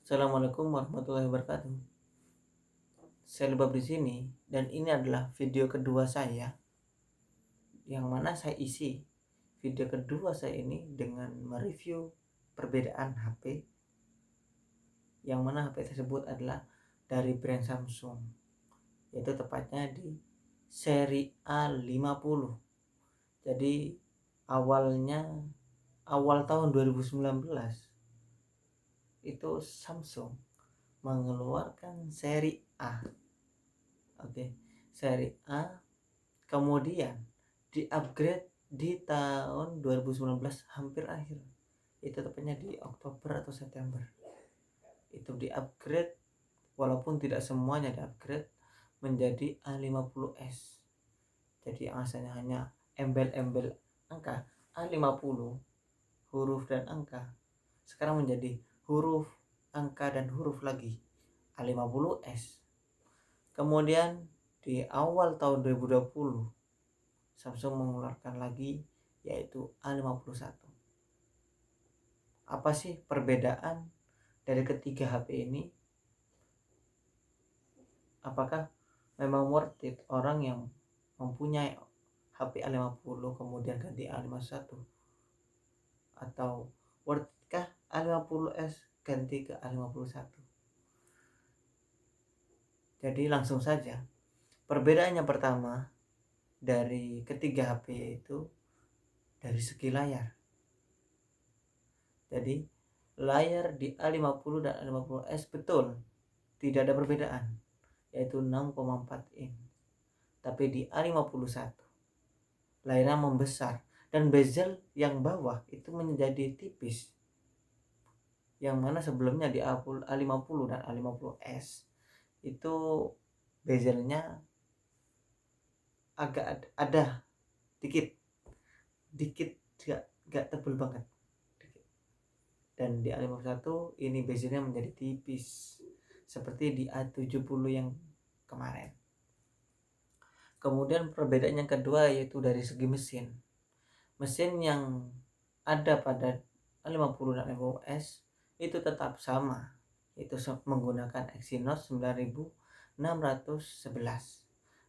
Assalamualaikum warahmatullahi wabarakatuh. Saya Lebab di sini dan ini adalah video kedua saya yang mana saya isi video kedua saya ini dengan mereview perbedaan HP yang mana HP tersebut adalah dari brand Samsung, yaitu tepatnya di seri A50. Jadi awal tahun 2019 itu Samsung mengeluarkan seri A. Oke, seri A kemudian di-upgrade di tahun 2019 hampir akhir. Itu tepatnya di Oktober atau September. Itu di-upgrade walaupun tidak semuanya di-upgrade menjadi A50s. Jadi asalnya hanya embel-embel angka A50 huruf dan angka, sekarang menjadi huruf, angka dan huruf lagi A50s. Kemudian di awal tahun 2020 Samsung mengeluarkan lagi yaitu A51. Apa sih perbedaan dari ketiga HP ini? Apakah memang worth it orang yang mempunyai HP A50 kemudian ganti A51? Atau worth it kah A50s ganti ke A51? Jadi langsung saja. Perbedaannya pertama dari ketiga HP itu dari segi layar. Jadi layar di A50 dan A50s betul tidak ada perbedaan, yaitu 6,4 inch. Tapi di A51 layarnya membesar dan bezel yang bawah itu menjadi tipis, yang mana sebelumnya di A50 dan A50s itu bezelnya agak ada dikit gak tebel banget. Dan di A51 ini bezelnya menjadi tipis seperti di A70 yang kemarin. Kemudian perbedaan yang kedua yaitu dari segi mesin. Mesin yang ada pada A50 dan A50s itu tetap sama, yaitu menggunakan Exynos 9611.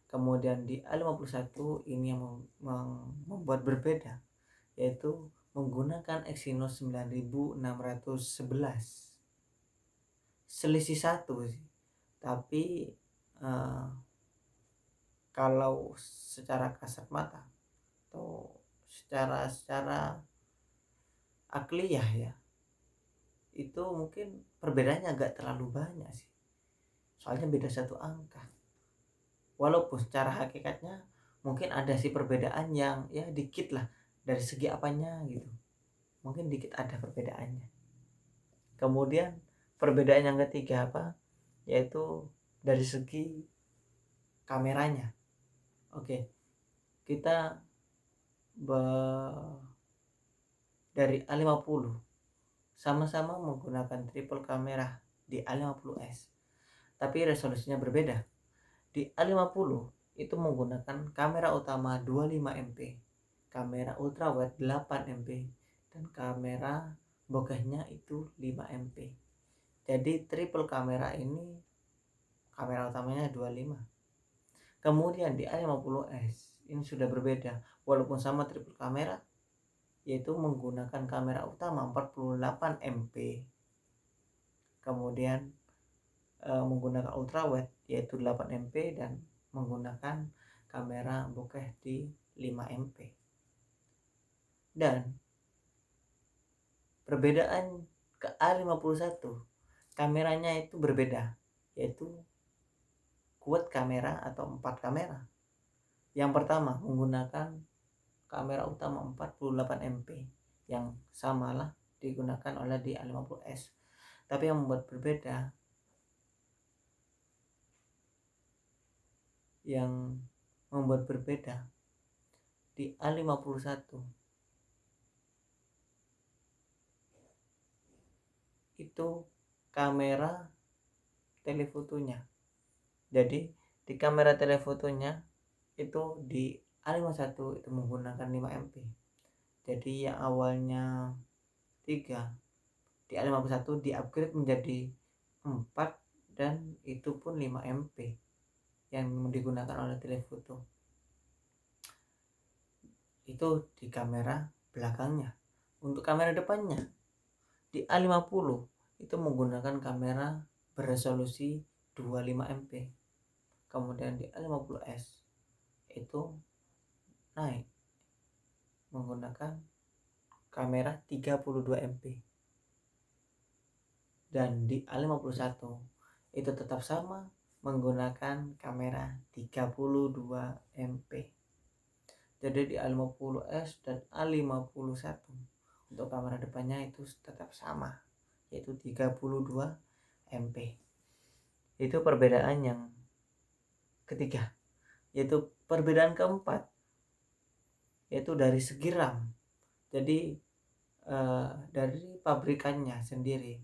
Kemudian di A51 ini yang membuat berbeda, yaitu menggunakan Exynos 9611. Selisih satu sih, tapi kalau secara kasat mata atau secara akliyah ya, itu mungkin perbedaannya agak terlalu banyak sih, soalnya beda satu angka. Walaupun secara hakikatnya mungkin ada sih perbedaan yang ya dikit lah, dari segi apanya gitu, mungkin dikit ada perbedaannya. Kemudian perbedaan yang ketiga apa, yaitu dari segi kameranya. Oke, kita dari A50 sama-sama menggunakan triple kamera di A50s, tapi resolusinya berbeda. Di A50 itu menggunakan kamera utama 25MP, kamera ultrawide 8MP, dan kamera bokehnya itu 5MP. Jadi triple kamera ini kamera utamanya 25. Kemudian di A50s ini sudah berbeda, walaupun sama triple kamera, yaitu menggunakan kamera utama 48MP, kemudian menggunakan ultrawide yaitu 8MP, dan menggunakan kamera bokeh di 5MP. Dan perbedaan ke A51 kameranya itu berbeda, yaitu quad kamera atau 4 kamera. Yang pertama menggunakan kamera utama 48MP yang samalah digunakan oleh di A50s. Tapi yang membuat berbeda, di A51 itu kamera telefotonya. Jadi di kamera telefotonya itu di A51 itu menggunakan 5MP. Jadi yang awalnya 3 di A51 di-upgrade menjadi 4 dan itu pun 5 MP yang digunakan oleh telefoto. Itu di kamera belakangnya. Untuk kamera depannya di A50 itu menggunakan kamera beresolusi 25 MP. Kemudian di A50s itu naik menggunakan kamera 32 MP. Dan di A51 itu tetap sama menggunakan kamera 32 MP. Jadi di A50s dan A51 untuk kamera depannya itu tetap sama, yaitu 32 MP. Itu perbedaan yang ketiga. Yaitu perbedaan keempat, yaitu dari segi RAM. Jadi dari pabrikannya sendiri.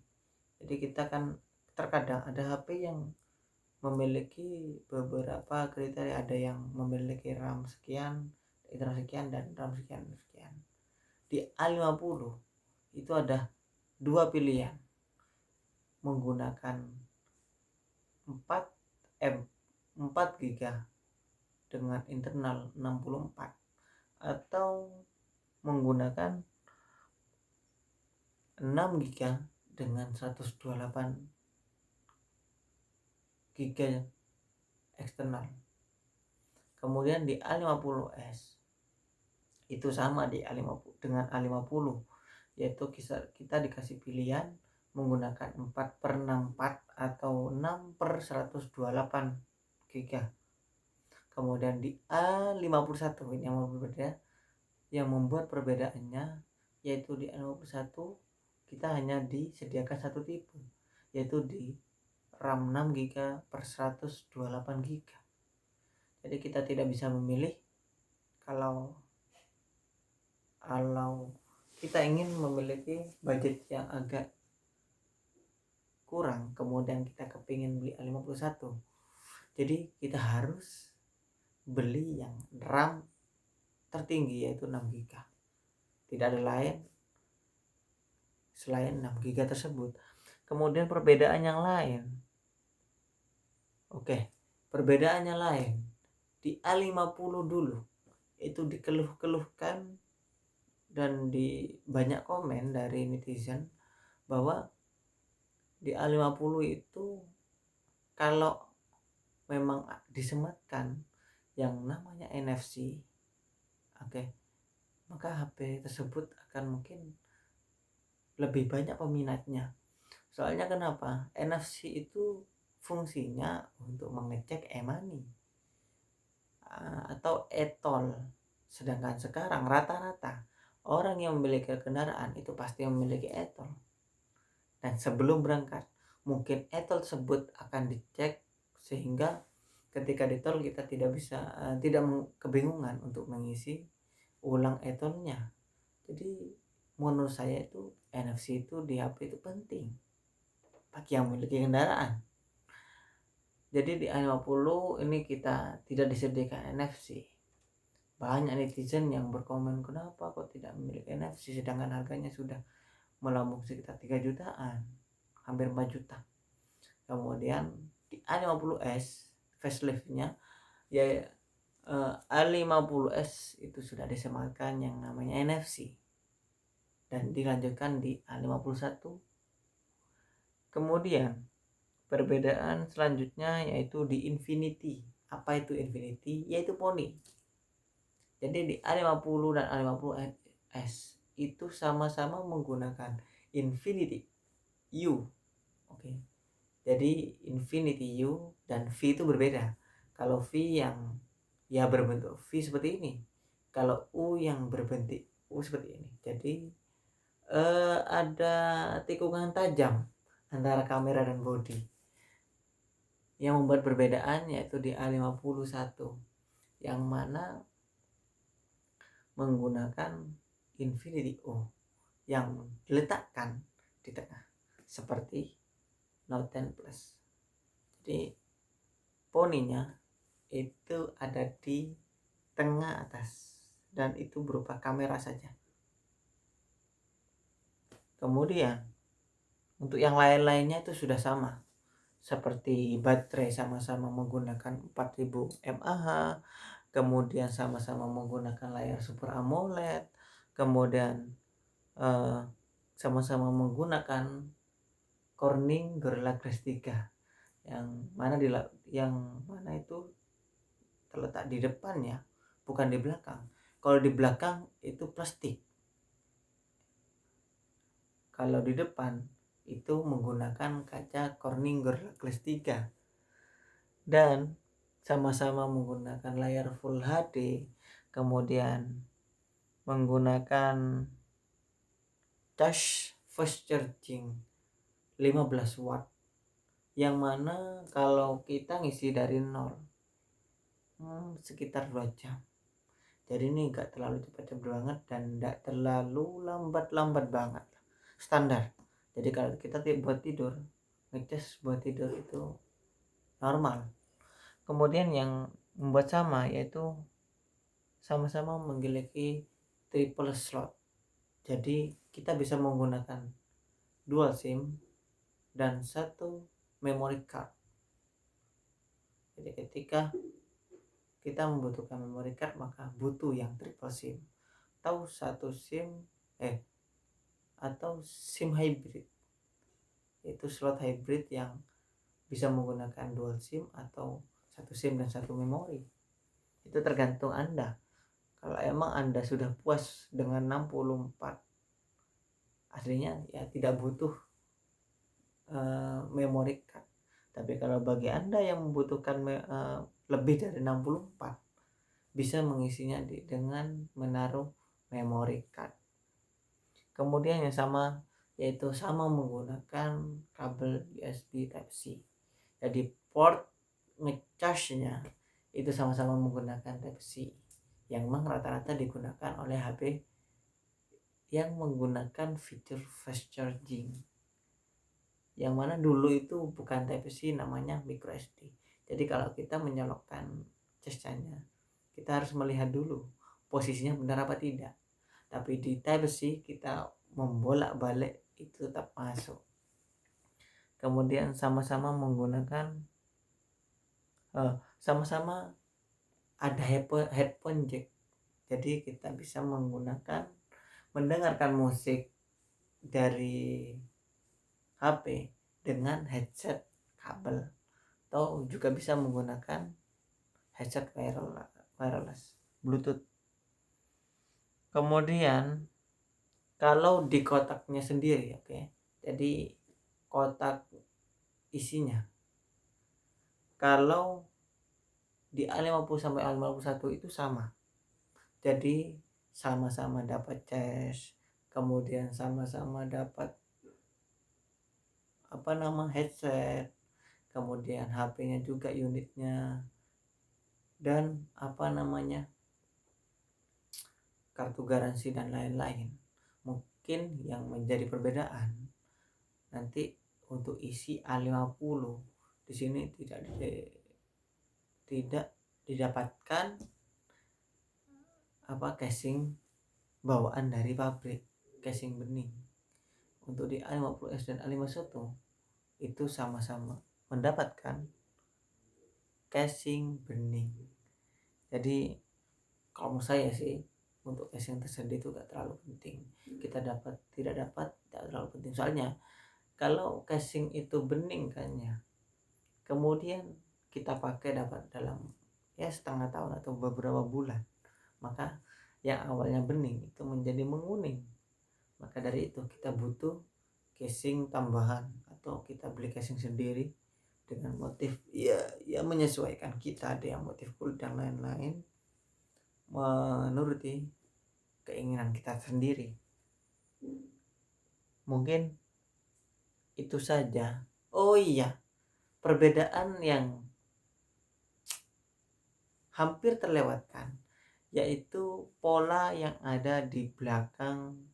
Jadi kita kan terkadang ada HP yang memiliki beberapa kriteria, ada yang memiliki RAM sekian, RAM sekian, dan RAM sekian. Di A50 itu ada dua pilihan, menggunakan 4 GB dengan internal 64 atau menggunakan 6 GB dengan 128 GB eksternal. Kemudian di A50s itu sama di A50 dengan A50, yaitu kita dikasih pilihan menggunakan 4/64 atau 6/128 GB. Kemudian di A51 ini yang berbeda, yang membuat perbedaannya yaitu di A51 kita hanya disediakan satu tipe, yaitu di RAM 6 GB per 128 GB. Jadi kita tidak bisa memilih kalau kita ingin memiliki budget yang agak kurang, kemudian kita kepingin beli A51, jadi kita harus beli yang RAM tertinggi yaitu 6 GB. Tidak ada lain selain 6 GB tersebut. Kemudian perbedaan yang lain. Perbedaannya lain. Di A50 dulu itu dikeluh-keluhkan dan di banyak komen dari netizen bahwa di A50 itu kalau memang disematkan yang namanya NFC, maka HP tersebut akan mungkin lebih banyak peminatnya. Soalnya kenapa? NFC itu fungsinya untuk mengecek e-money atau e-tol. Sedangkan sekarang rata-rata orang yang memiliki kendaraan itu pasti memiliki e-tol. Dan sebelum berangkat mungkin e-tol tersebut akan dicek, sehingga ketika di tol kita tidak kebingungan untuk mengisi ulang e-tolnya. Jadi menurut saya itu NFC itu di HP itu penting bagi yang memiliki kendaraan. Jadi di A50 ini kita tidak disediakan NFC. Banyak netizen yang berkomen, kenapa kok tidak memiliki NFC sedangkan harganya sudah melambung sekitar 3 jutaan, hampir 4 juta. Kemudian di A50s faceliftnya ya A50s itu sudah disematkan yang namanya NFC dan dilanjutkan di A51. Kemudian perbedaan selanjutnya yaitu di Infinity. Apa itu Infinity? Yaitu poni. Jadi di A50 dan A50s itu sama-sama menggunakan Infinity U. Jadi Infinity U dan V itu berbeda. Kalau V yang berbentuk V seperti ini, kalau U yang berbentuk U seperti ini. Jadi ada tikungan tajam antara kamera dan bodi. Yang membuat perbedaan yaitu di A51 yang mana menggunakan Infinity U yang diletakkan di tengah seperti Note 10 Plus. Jadi poninya itu ada di tengah atas dan itu berupa kamera saja. Kemudian untuk yang lain-lainnya itu sudah sama. seperti baterai sama-sama menggunakan 4000 mAh, kemudian sama-sama menggunakan layar Super AMOLED, kemudian eh, sama-sama menggunakan Corning Gorilla Glass 3 yang mana itu terletak di depan ya, bukan di belakang. Kalau di belakang itu plastik, kalau di depan itu menggunakan kaca Corning Gorilla Glass 3 dan sama-sama menggunakan layar Full HD, kemudian menggunakan charge fast charging 15 watt, yang mana kalau kita ngisi dari nol sekitar 2 jam. Jadi ini enggak terlalu cepat-cepat banget dan enggak terlalu lambat-lambat banget, standar. Jadi kalau kita buat tidur, ngecas buat tidur itu normal. Kemudian yang membuat sama yaitu sama-sama memiliki triple slot. Jadi kita bisa menggunakan dual SIM dan satu memory card. Jadi ketika kita membutuhkan memory card maka butuh yang triple SIM atau SIM hybrid. Itu slot hybrid yang bisa menggunakan dual SIM atau satu SIM dan satu memori. Itu tergantung Anda. Kalau emang Anda sudah puas dengan 64 aslinya ya tidak butuh memory card. Tapi kalau bagi Anda yang membutuhkan lebih dari 64 bisa mengisinya dengan menaruh memory card. Kemudian yang sama yaitu sama menggunakan kabel USB Type-C. Jadi port ngecharge-nya itu sama-sama menggunakan Type-C, yang memang rata-rata digunakan oleh HP yang menggunakan fitur fast charging, yang mana dulu itu bukan Type-C, namanya micro SD. Jadi kalau kita menyolokkan charge-nya kita harus melihat dulu posisinya benar apa tidak. Tapi di Type-C kita membolak-balik itu tetap masuk. Kemudian sama-sama menggunakan sama-sama ada headphone jack. Jadi kita bisa mendengarkan musik dari HP dengan headset kabel, atau juga bisa menggunakan headset wireless Bluetooth. Kemudian kalau di kotaknya sendiri, jadi kotak isinya kalau di A50 sampai A51 itu sama. Jadi sama-sama dapat charge, kemudian sama-sama dapat headset, kemudian HP-nya juga unitnya, dan kartu garansi dan lain-lain. Mungkin yang menjadi perbedaan nanti untuk isi A50 di sini tidak didapatkan casing bawaan dari pabrik, casing bening. Untuk di A50S dan A51 itu sama-sama mendapatkan casing bening. Jadi kalau menurut saya sih untuk casing tersendiri itu gak terlalu penting. Kita tidak dapat tidak terlalu penting. Soalnya kalau casing itu bening kan ya, kemudian kita pakai dapat dalam setengah tahun atau beberapa bulan, maka yang awalnya bening itu menjadi menguning. Maka dari itu kita butuh casing tambahan atau kita beli casing sendiri dengan motif ya menyesuaikan kita, ada yang motif kulit dan lain-lain, menuruti keinginan kita sendiri. Mungkin itu saja. Oh iya, perbedaan yang hampir terlewatkan yaitu pola yang ada di belakang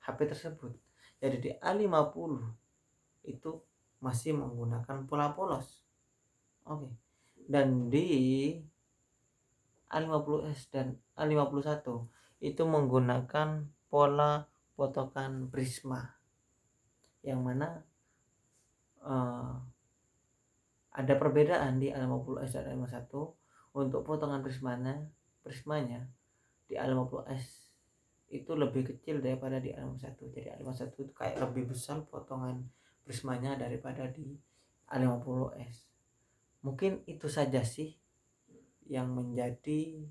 HP tersebut. Jadi di A50 itu masih menggunakan pola polos. Dan di A50S dan A51 itu menggunakan pola potongan prisma, yang mana ada perbedaan di A50s dan A51. Untuk potongan prismanya di A50s itu lebih kecil daripada di A51. Jadi A51 itu kayak lebih besar potongan prismanya daripada di A50s. Mungkin itu saja sih yang menjadi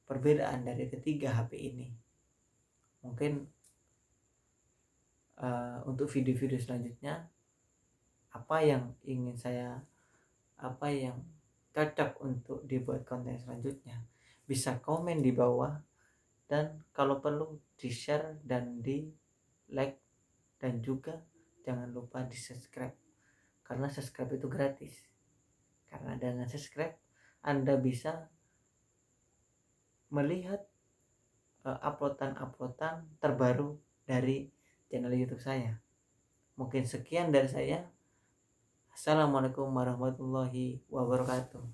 perbedaan dari ketiga HP ini. Mungkin untuk video-video selanjutnya, apa yang cocok untuk dibuat konten selanjutnya, bisa komen di bawah, dan kalau perlu di share dan di like, dan juga jangan lupa di subscribe, karena subscribe itu gratis. Karena dengan subscribe Anda bisa melihat uploadan terbaru dari channel YouTube saya. Mungkin sekian dari saya. Assalamualaikum warahmatullahi wabarakatuh.